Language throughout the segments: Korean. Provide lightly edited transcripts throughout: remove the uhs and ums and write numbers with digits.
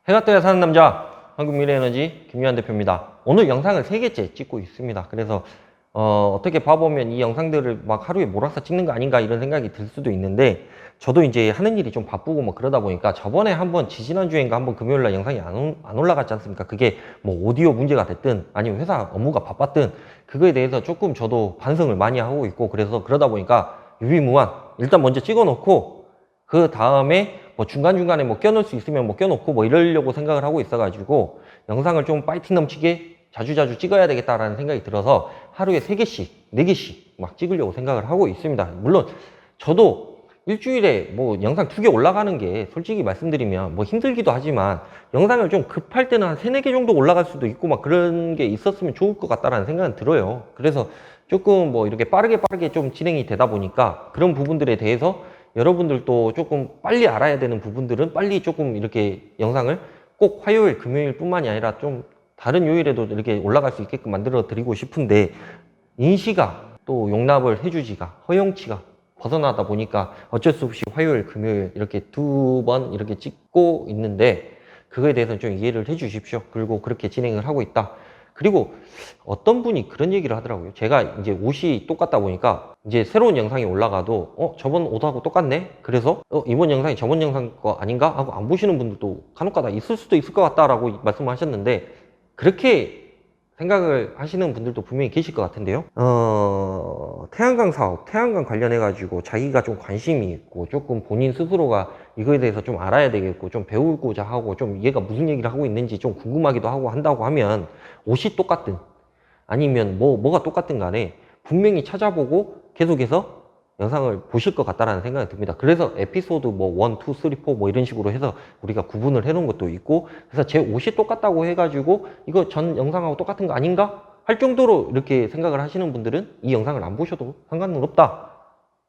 해가 떠야 사는 남자 한국미래에너지 김유한 대표입니다. 오늘 영상을 3개째 찍고 있습니다. 그래서 어떻게 봐보면 이 영상들을 막 하루에 몰아서 찍는 거 아닌가 이런 생각이 들 수도 있는데, 저도 이제 하는 일이 좀 바쁘고 뭐 그러다 보니까 저번에 한번 지지난주인가 한번 금요일날 영상이 안 올라갔지 않습니까? 그게 뭐 오디오 문제가 됐든 아니면 회사 업무가 바빴든 그거에 대해서 조금 저도 반성을 많이 하고 있고, 그래서 그러다 보니까 유비무한 일단 먼저 찍어 놓고 그 다음에 뭐 중간중간에 뭐 껴놓을 수 있으면 뭐 껴놓고 뭐 이러려고 생각을 하고 있어가지고 영상을 좀 파이팅 넘치게 자주자주 찍어야 되겠다라는 생각이 들어서 하루에 3개씩, 4개씩 막 찍으려고 생각을 하고 있습니다. 물론 저도 일주일에 뭐 영상 2개 올라가는 게 솔직히 말씀드리면 뭐 힘들기도 하지만 영상을 좀 급할 때는 한 3, 4개 정도 올라갈 수도 있고 막 그런 게 있었으면 좋을 것 같다라는 생각은 들어요. 그래서 조금 뭐 이렇게 빠르게 좀 진행이 되다 보니까 그런 부분들에 대해서 여러분들도 조금 빨리 알아야 되는 부분들은 빨리 조금 이렇게 영상을 꼭 화요일, 금요일 뿐만이 아니라 좀 다른 요일에도 이렇게 올라갈 수 있게끔 만들어 드리고 싶은데, 인시가 또 용납을 해주지가 허용치가 벗어나다 보니까 어쩔 수 없이 화요일, 금요일 이렇게 2번 이렇게 찍고 있는데, 그거에 대해서는 좀 이해를 해 주십시오. 그리고 그렇게 진행을 하고 있다. 그리고 어떤 분이 그런 얘기를 하더라고요. 제가 이제 옷이 똑같다 보니까 이제 새로운 영상이 올라가도 저번 옷하고 똑같네? 그래서 이번 영상이 저번 영상 거 아닌가? 하고 안 보시는 분들도 간혹가다 있을 수도 있을 것 같다라고 말씀을 하셨는데, 그렇게 생각을 하시는 분들도 분명히 계실 것 같은데요. 태양광 사업, 태양광 관련해 가지고 자기가 좀 관심이 있고 조금 본인 스스로가 이거에 대해서 좀 알아야 되겠고 좀 배우고자 하고 좀 얘가 무슨 얘기를 하고 있는지 좀 궁금하기도 하고 한다고 하면, 옷이 똑같든 아니면 뭐가 똑같든 간에 분명히 찾아보고 계속해서 영상을 보실 것 같다라는 생각이 듭니다. 그래서 에피소드 뭐 1, 2, 3, 4 뭐 이런 식으로 해서 우리가 구분을 해 놓은 것도 있고, 그래서 제 옷이 똑같다고 해가지고 이거 전 영상하고 똑같은 거 아닌가? 할 정도로 이렇게 생각을 하시는 분들은 이 영상을 안 보셔도 상관은 없다.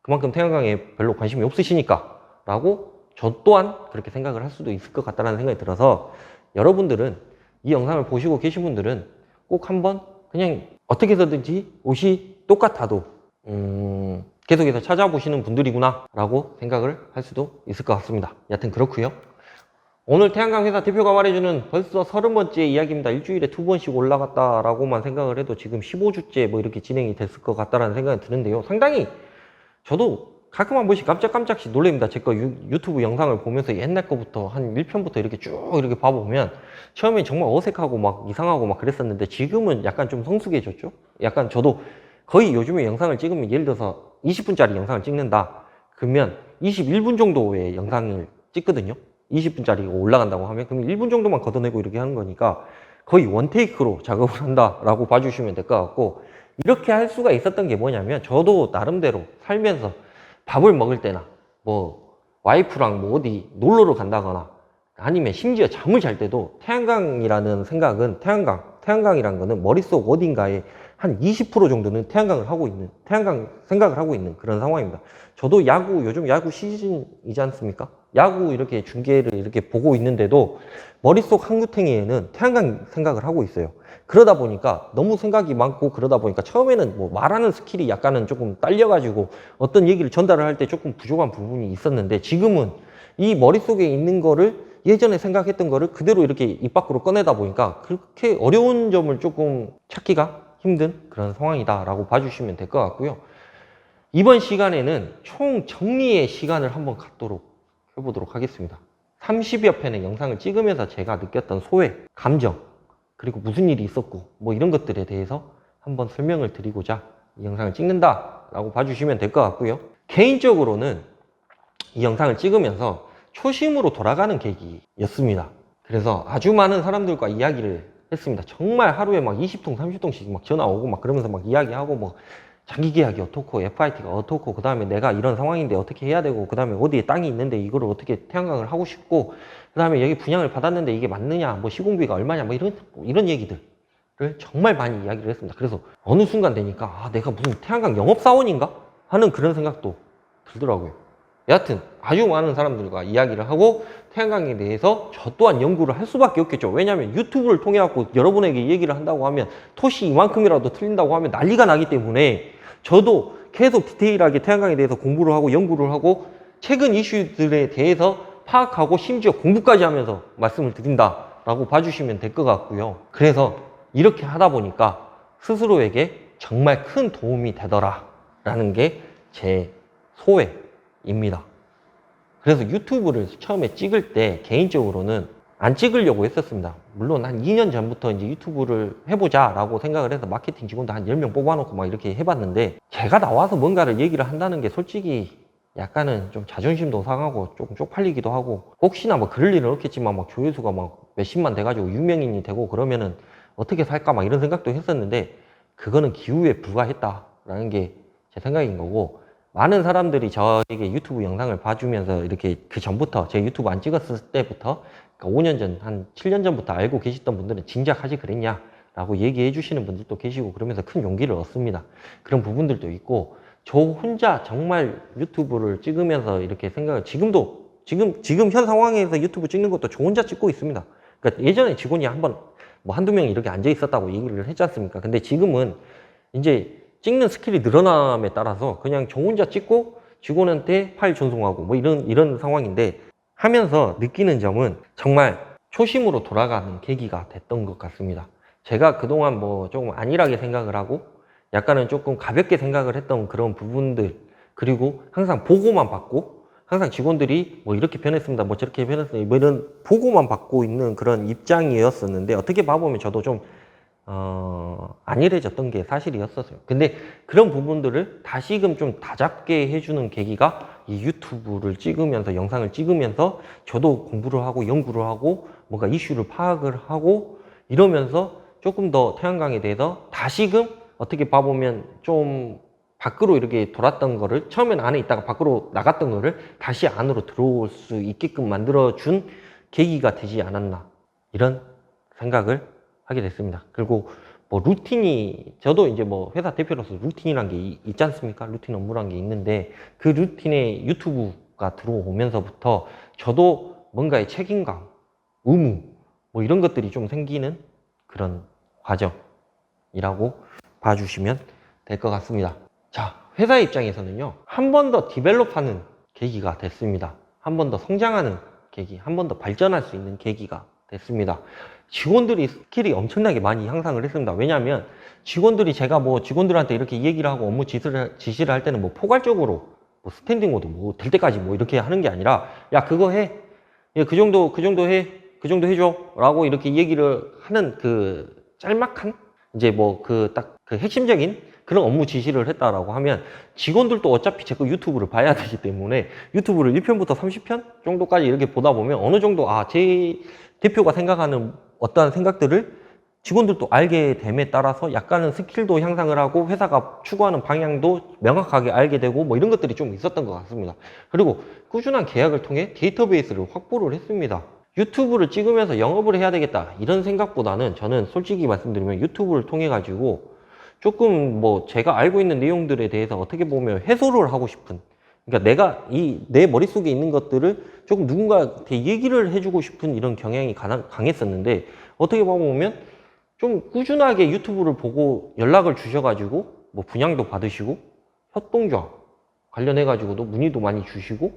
그만큼 태양광에 별로 관심이 없으시니까 라고 저 또한 그렇게 생각을 할 수도 있을 것 같다는 생각이 들어서, 여러분들은 이 영상을 보시고 계신 분들은 꼭 한번 그냥 어떻게 해서든지 옷이 똑같아도 계속해서 찾아보시는 분들이구나 라고 생각을 할 수도 있을 것 같습니다. 여하튼 그렇고요. 오늘 태양광 회사 대표가 말해주는 벌써 30번째 이야기입니다. 일주일에 2번씩 올라갔다라고만 생각을 해도 지금 15주째 뭐 이렇게 진행이 됐을 것 같다라는 생각이 드는데요. 상당히 저도 가끔 한 번씩 깜짝깜짝씩 놀랍니다. 제 거 유튜브 영상을 보면서 옛날 거부터 한 1편부터 이렇게 쭉 이렇게 봐보면 처음엔 정말 어색하고 막 이상하고 막 그랬었는데, 지금은 약간 좀 성숙해졌죠. 약간 저도 거의 요즘에 영상을 찍으면 예를 들어서 20분짜리 영상을 찍는다 그러면 21분 정도의 영상을 찍거든요. 20분짜리가 올라간다고 하면 그럼 1분 정도만 걷어내고 이렇게 하는 거니까 거의 원테이크로 작업을 한다라고 봐주시면 될 것 같고, 이렇게 할 수가 있었던 게 뭐냐면, 저도 나름대로 살면서 밥을 먹을 때나 뭐 와이프랑 뭐 어디 놀러를 간다거나 아니면 심지어 잠을 잘 때도 태양광이라는 생각은, 태양광이라는 거는 머릿속 어딘가에 한 20% 정도는 태양광 생각을 하고 있는 그런 상황입니다. 저도 요즘 야구 시즌이지 않습니까? 야구 이렇게 중계를 이렇게 보고 있는데도 머릿속 한구탱이에는 태양광 생각을 하고 있어요. 그러다 보니까 너무 생각이 많고, 그러다 보니까 처음에는 뭐 말하는 스킬이 약간은 조금 딸려가지고 어떤 얘기를 전달을 할 때 조금 부족한 부분이 있었는데, 지금은 이 머릿속에 있는 거를 예전에 생각했던 거를 그대로 이렇게 입 밖으로 꺼내다 보니까 그렇게 어려운 점을 조금 찾기가 힘든 그런 상황이다 라고 봐주시면 될 것 같고요. 이번 시간에는 총 정리의 시간을 한번 갖도록 해보도록 하겠습니다. 30여 편의 영상을 찍으면서 제가 느꼈던 소회, 감정, 그리고 무슨 일이 있었고 뭐 이런 것들에 대해서 한번 설명을 드리고자 이 영상을 찍는다 라고 봐주시면 될 것 같고요. 개인적으로는 이 영상을 찍으면서 초심으로 돌아가는 계기였습니다. 그래서 아주 많은 사람들과 이야기를 했습니다. 정말 하루에 막 20통, 30통씩 막 전화 오고 막 그러면서 막 이야기하고, 뭐 장기 계약이 어떻고 FIT가 어떻고, 그 다음에 내가 이런 상황인데 어떻게 해야 되고, 그 다음에 어디에 땅이 있는데 이거를 어떻게 태양광을 하고 싶고, 그 다음에 여기 분양을 받았는데 이게 맞느냐, 뭐 시공비가 얼마냐, 뭐 이런 얘기들을 정말 많이 이야기를 했습니다. 그래서 어느 순간 되니까 내가 무슨 태양광 영업사원인가 하는 그런 생각도 들더라고요. 여하튼 아주 많은 사람들과 이야기를 하고 태양광에 대해서 저 또한 연구를 할 수밖에 없겠죠. 왜냐하면 유튜브를 통해 갖고 여러분에게 얘기를 한다고 하면 토시 이만큼이라도 틀린다고 하면 난리가 나기 때문에, 저도 계속 디테일하게 태양광에 대해서 공부를 하고 연구를 하고 최근 이슈들에 대해서 파악하고 심지어 공부까지 하면서 말씀을 드린다라고 봐주시면 될 것 같고요. 그래서 이렇게 하다 보니까 스스로에게 정말 큰 도움이 되더라라는 게 제 소회입니다. 그래서 유튜브를 처음에 찍을 때 개인적으로는 안 찍으려고 했었습니다. 물론 한 2년 전부터 이제 유튜브를 해보자라고 생각을 해서 마케팅 직원도 한 10명 뽑아놓고 막 이렇게 해봤는데, 제가 나와서 뭔가를 얘기를 한다는 게 솔직히 약간은 좀 자존심도 상하고 조금 쪽팔리기도 하고, 혹시나 뭐 그럴 일은 없겠지만 막 조회수가 막 몇십만 돼가지고 유명인이 되고 그러면은 어떻게 살까 막 이런 생각도 했었는데, 그거는 기후에 불과했다라는 게 제 생각인 거고, 많은 사람들이 저에게 유튜브 영상을 봐주면서 이렇게 그 전부터, 제 유튜브 안 찍었을 때부터, 그러니까 5년 전, 한 7년 전부터 알고 계셨던 분들은 진작 하지 그랬냐 라고 얘기해 주시는 분들도 계시고, 그러면서 큰 용기를 얻습니다. 그런 부분들도 있고, 저 혼자 정말 유튜브를 찍으면서 이렇게 생각을, 지금 현 상황에서 유튜브 찍는 것도 저 혼자 찍고 있습니다. 그러니까 예전에 직원이 한두 명 이렇게 앉아 있었다고 얘기를 했지 않습니까? 근데 지금은 이제 찍는 스킬이 늘어남에 따라서 그냥 저 혼자 찍고 직원한테 파일 전송하고 뭐 이런 상황인데, 하면서 느끼는 점은 정말 초심으로 돌아가는 계기가 됐던 것 같습니다. 제가 그동안 뭐 조금 안일하게 생각을 하고 약간은 조금 가볍게 생각을 했던 그런 부분들, 그리고 항상 보고만 받고, 항상 직원들이 뭐 이렇게 변했습니다, 뭐 저렇게 변했습니다, 뭐 이런 보고만 받고 있는 그런 입장이었었는데, 어떻게 봐보면 저도 좀 안일해졌던 게 사실이었었어요. 근데 그런 부분들을 다시금 좀 다잡게 해주는 계기가 이 유튜브를 찍으면서, 영상을 찍으면서 저도 공부를 하고 연구를 하고 뭔가 이슈를 파악을 하고 이러면서 조금 더 태양광에 대해서 다시금 어떻게 봐보면 좀 밖으로 이렇게 돌았던 거를, 처음엔 안에 있다가 밖으로 나갔던 거를 다시 안으로 들어올 수 있게끔 만들어준 계기가 되지 않았나, 이런 생각을 하게 됐습니다. 그리고 뭐 루틴이, 저도 이제 뭐 회사 대표로서 루틴이란 게 있지 않습니까? 루틴 업무란 게 있는데, 그 루틴에 유튜브가 들어오면서부터 저도 뭔가의 책임감, 의무, 뭐 이런 것들이 좀 생기는 그런 과정이라고 봐주시면 될 것 같습니다. 자, 회사 입장에서는요, 한 번 더 디벨롭하는 계기가 됐습니다. 한 번 더 성장하는 계기, 한 번 더 발전할 수 있는 계기가 됐습니다. 직원들이 스킬이 엄청나게 많이 향상을 했습니다. 왜냐하면 직원들이, 제가 뭐 직원들한테 이렇게 얘기를 하고 업무 지시를 할 때는 뭐 포괄적으로 뭐 스탠딩 오더 뭐 될 때까지 뭐 이렇게 하는 게 아니라, 야 그거 해, 야, 그 정도 해, 그 정도 해줘 라고 이렇게 얘기를 하는 그 짤막한, 이제 뭐 딱 그 핵심적인 그런 업무 지시를 했다라고 하면, 직원들도 어차피 제 거 유튜브를 봐야 되기 때문에 유튜브를 1편부터 30편 정도까지 이렇게 보다 보면 어느 정도 제 대표가 생각하는 어떠한 생각들을 직원들도 알게 됨에 따라서 약간은 스킬도 향상을 하고 회사가 추구하는 방향도 명확하게 알게 되고 뭐 이런 것들이 좀 있었던 것 같습니다. 그리고 꾸준한 계약을 통해 데이터베이스를 확보를 했습니다. 유튜브를 찍으면서 영업을 해야 되겠다 이런 생각보다는, 저는 솔직히 말씀드리면 유튜브를 통해 가지고 조금 뭐 제가 알고 있는 내용들에 대해서 어떻게 보면 해소를 하고 싶은, 그러니까 내가 내 머릿속에 있는 것들을 조금 누군가한테 얘기를 해주고 싶은 이런 경향이 강했었는데, 어떻게 보면 좀 꾸준하게 유튜브를 보고 연락을 주셔가지고 뭐 분양도 받으시고 협동조합 관련해가지고도 문의도 많이 주시고,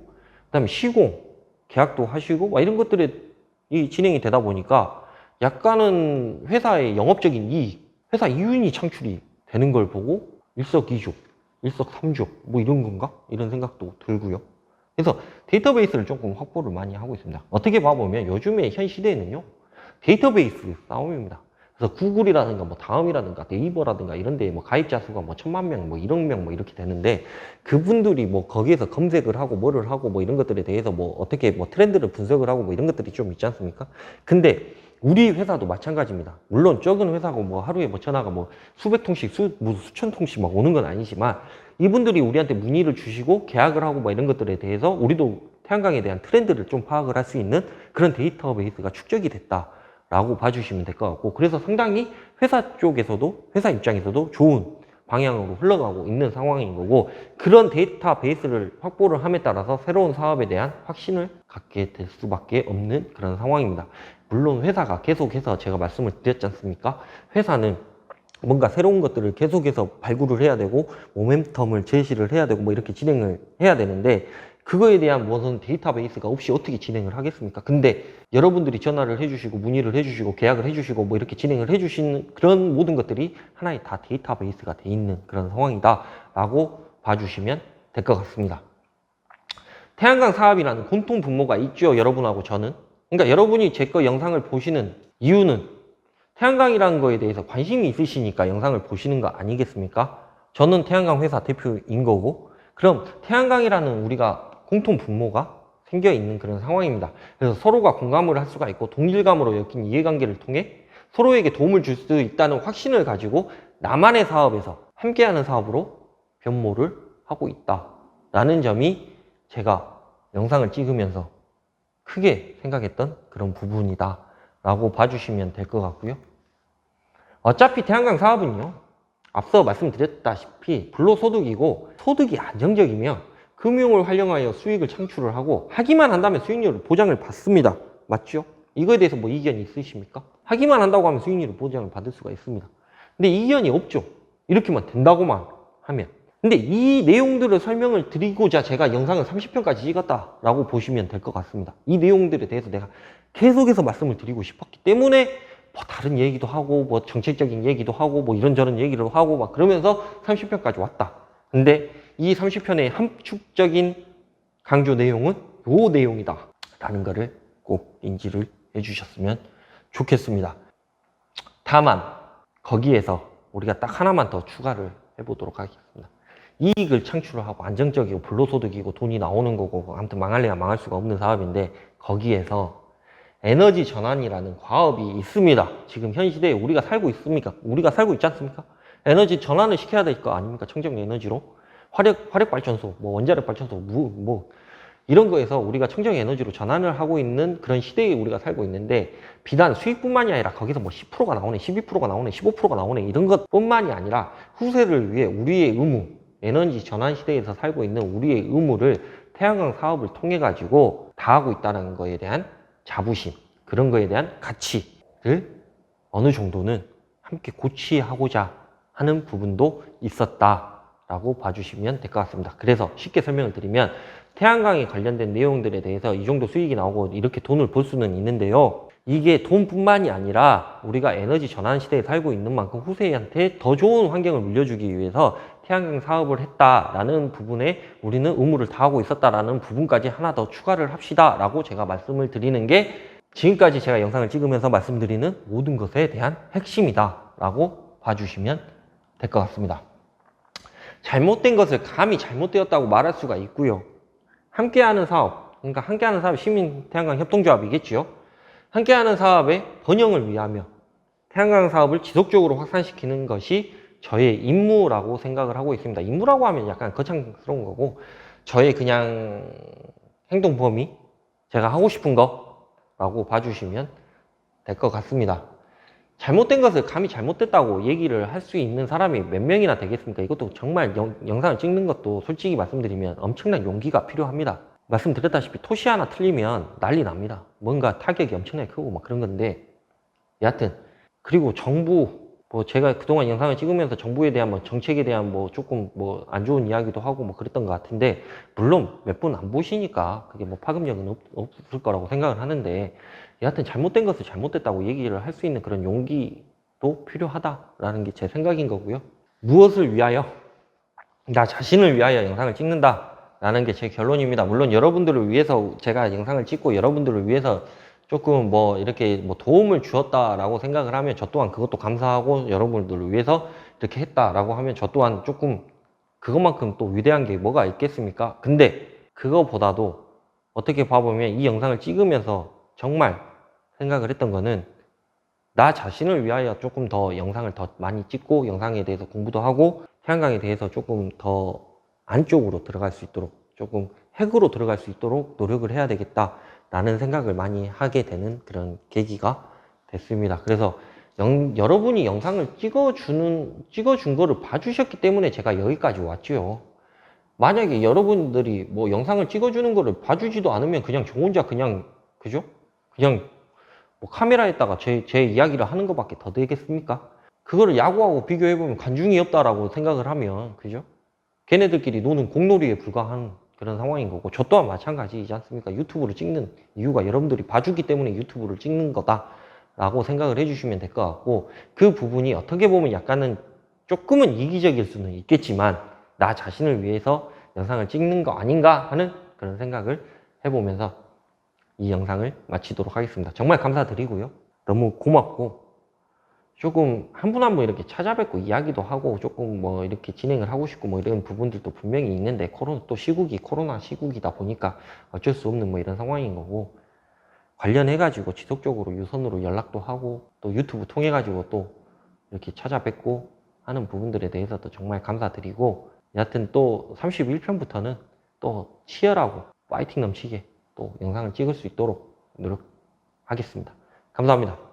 그다음에 시공 계약도 하시고 막 이런 것들이 진행이 되다 보니까 약간은 회사의 영업적인 이익, 회사 이윤이 창출이 되는 걸 보고 일석이조, 일석삼조 뭐 이런 건가? 이런 생각도 들고요. 그래서 데이터베이스를 조금 확보를 많이 하고 있습니다. 어떻게 봐보면 요즘의 현 시대에는요, 데이터베이스 싸움입니다. 그래서 구글이라든가 뭐 다음이라든가 네이버라든가 이런 데에 뭐 가입자 수가 뭐 1000만 명, 뭐 1억 명 뭐 이렇게 되는데, 그분들이 뭐 거기에서 검색을 하고 뭐를 하고 뭐 이런 것들에 대해서 뭐 어떻게 뭐 트렌드를 분석을 하고 뭐 이런 것들이 좀 있지 않습니까? 근데 우리 회사도 마찬가지입니다. 물론 적은 회사고 뭐 하루에 뭐 전화가 뭐 수백 통씩 뭐 수천 통씩 막 오는 건 아니지만, 이분들이 우리한테 문의를 주시고 계약을 하고 뭐 이런 것들에 대해서 우리도 태양광에 대한 트렌드를 좀 파악을 할 수 있는 그런 데이터베이스가 축적이 됐다라고 봐주시면 될 것 같고, 그래서 상당히 회사 쪽에서도, 회사 입장에서도 좋은 방향으로 흘러가고 있는 상황인 거고, 그런 데이터베이스를 확보를 함에 따라서 새로운 사업에 대한 확신을 갖게 될 수밖에 없는 그런 상황입니다. 물론 회사가 계속해서, 제가 말씀을 드렸지 않습니까? 회사는 뭔가 새로운 것들을 계속해서 발굴을 해야 되고 모멘텀을 제시를 해야 되고 뭐 이렇게 진행을 해야 되는데, 그거에 대한 무슨 데이터베이스가 없이 어떻게 진행을 하겠습니까? 근데 여러분들이 전화를 해주시고 문의를 해주시고 계약을 해주시고 뭐 이렇게 진행을 해주시는 그런 모든 것들이 하나의 다 데이터베이스가 돼 있는 그런 상황이다 라고 봐주시면 될 것 같습니다. 태양광 사업이라는 공통 분모가 있죠, 여러분하고 저는. 그러니까 여러분이 제 거 영상을 보시는 이유는 태양광이라는 거에 대해서 관심이 있으시니까 영상을 보시는 거 아니겠습니까? 저는 태양광 회사 대표인 거고, 그럼 태양광이라는 우리가 공통 분모가 생겨 있는 그런 상황입니다. 그래서 서로가 공감을 할 수가 있고 동질감으로 엮인 이해관계를 통해 서로에게 도움을 줄 수 있다는 확신을 가지고 나만의 사업에서 함께하는 사업으로 변모를 하고 있다라는 점이 제가 영상을 찍으면서 크게 생각했던 그런 부분이다 라고 봐주시면 될 것 같고요. 어차피 태양광 사업은요, 앞서 말씀드렸다시피 불로소득이고 소득이 안정적이며 금융을 활용하여 수익을 창출을 하고 하기만 한다면 수익률을 보장을 받습니다. 맞죠? 이거에 대해서 뭐 이견이 있으십니까? 하기만 한다고 하면 수익률을 보장을 받을 수가 있습니다. 근데 이견이 없죠. 이렇게만 된다고만 하면. 근데 이 내용들을 설명을 드리고자 제가 영상을 30편까지 찍었다라고 보시면 될 것 같습니다. 이 내용들에 대해서 내가 계속해서 말씀을 드리고 싶었기 때문에 뭐 다른 얘기도 하고 뭐 정책적인 얘기도 하고 뭐 이런저런 얘기를 하고 막 그러면서 30편까지 왔다. 근데 이 30편의 함축적인 강조 내용은 요 내용이다 라는 거를 꼭 인지를 해주셨으면 좋겠습니다. 다만 거기에서 우리가 딱 하나만 더 추가를 해보도록 하겠습니다. 이익을 창출하고 안정적이고 불로소득이고 돈이 나오는 거고 아무튼 망할래야 망할 수가 없는 사업인데, 거기에서 에너지 전환이라는 과업이 있습니다. 지금 현 시대에 우리가 살고 있습니까? 우리가 살고 있지 않습니까? 에너지 전환을 시켜야 될 거 아닙니까? 청정 에너지로 화력 발전소, 뭐 원자력 발전소, 뭐 이런 거에서 우리가 청정 에너지로 전환을 하고 있는 그런 시대에 우리가 살고 있는데, 비단 수익뿐만이 아니라 거기서 뭐 10%가 나오네, 12%가 나오네, 15%가 나오네 이런 것뿐만이 아니라 후세를 위해 우리의 의무, 에너지 전환 시대에서 살고 있는 우리의 의무를 태양광 사업을 통해 가지고 다하고 있다는 거에 대한 자부심, 그런 거에 대한 가치를 어느 정도는 함께 고취하고자 하는 부분도 있었다라고 봐주시면 될 것 같습니다. 그래서 쉽게 설명을 드리면 태양광에 관련된 내용들에 대해서 이 정도 수익이 나오고 이렇게 돈을 벌 수는 있는데요, 이게 돈뿐만이 아니라 우리가 에너지 전환 시대에 살고 있는 만큼 후세한테 더 좋은 환경을 물려주기 위해서 태양광 사업을 했다라는 부분에 우리는 의무를 다하고 있었다라는 부분까지 하나 더 추가를 합시다 라고 제가 말씀을 드리는 게 지금까지 제가 영상을 찍으면서 말씀드리는 모든 것에 대한 핵심이다 라고 봐주시면 될 것 같습니다. 잘못된 것을 감히 잘못되었다고 말할 수가 있고요, 함께하는 사업, 그러니까 함께하는 사업이 시민 태양광 협동조합이겠죠. 함께하는 사업의 번영을 위하며 태양광 사업을 지속적으로 확산시키는 것이 저의 임무라고 생각을 하고 있습니다. 임무라고 하면 약간 거창스러운 거고, 저의 그냥 행동 범위, 제가 하고 싶은 거라고 봐주시면 될 것 같습니다. 잘못된 것을 감히 잘못됐다고 얘기를 할 수 있는 사람이 몇 명이나 되겠습니까? 이것도 정말 영상을 찍는 것도 솔직히 말씀드리면 엄청난 용기가 필요합니다. 말씀드렸다시피 토시 하나 틀리면 난리 납니다. 뭔가 타격이 엄청나게 크고 막 그런 건데, 여하튼 그리고 정부, 뭐 제가 그동안 영상을 찍으면서 정부에 대한 뭐 정책에 대한 뭐 조금 뭐 안 좋은 이야기도 하고 뭐 그랬던 것 같은데, 물론 몇 분 안 보시니까 그게 뭐 파급력은 없을 거라고 생각을 하는데, 여하튼 잘못된 것을 잘못됐다고 얘기를 할 수 있는 그런 용기도 필요하다라는 게 제 생각인 거고요. 무엇을 위하여? 나 자신을 위하여 영상을 찍는다 라는 게 제 결론입니다. 물론 여러분들을 위해서 제가 영상을 찍고 여러분들을 위해서 조금 뭐 이렇게 뭐 도움을 주었다라고 생각을 하면 저 또한 그것도 감사하고, 여러분들을 위해서 이렇게 했다라고 하면 저 또한 조금 그것만큼 또 위대한 게 뭐가 있겠습니까? 근데 그거보다도 어떻게 봐보면 이 영상을 찍으면서 정말 생각을 했던 거는, 나 자신을 위하여 조금 더 영상을 더 많이 찍고 영상에 대해서 공부도 하고 태양광에 대해서 조금 더 안쪽으로 들어갈 수 있도록, 조금 핵으로 들어갈 수 있도록 노력을 해야 되겠다라는 생각을 많이 하게 되는 그런 계기가 됐습니다. 그래서 여러분이 영상을 찍어준 거를 봐주셨기 때문에 제가 여기까지 왔죠. 만약에 여러분들이 뭐 영상을 찍어주는 거를 봐주지도 않으면 그냥 저 혼자 그냥, 그죠? 그냥 뭐 카메라에다가 제 이야기를 하는 것밖에 더 되겠습니까? 그거를 야구하고 비교해보면 관중이 없다라고 생각을 하면, 그죠? 걔네들끼리 노는 공놀이에 불과한 그런 상황인 거고, 저 또한 마찬가지이지 않습니까? 유튜브를 찍는 이유가 여러분들이 봐주기 때문에 유튜브를 찍는 거다라고 생각을 해주시면 될 것 같고, 그 부분이 어떻게 보면 약간은 조금은 이기적일 수는 있겠지만 나 자신을 위해서 영상을 찍는 거 아닌가 하는 그런 생각을 해보면서 이 영상을 마치도록 하겠습니다. 정말 감사드리고요. 너무 고맙고, 조금 한 분 한 분 이렇게 찾아뵙고 이야기도 하고 조금 뭐 이렇게 진행을 하고 싶고 뭐 이런 부분들도 분명히 있는데, 코로나 시국이다 보니까 어쩔 수 없는 뭐 이런 상황인 거고, 관련해가지고 지속적으로 유선으로 연락도 하고 또 유튜브 통해가지고 또 이렇게 찾아뵙고 하는 부분들에 대해서도 정말 감사드리고, 여하튼 또 31편부터는 또 치열하고 파이팅 넘치게 또 영상을 찍을 수 있도록 노력하겠습니다. 감사합니다.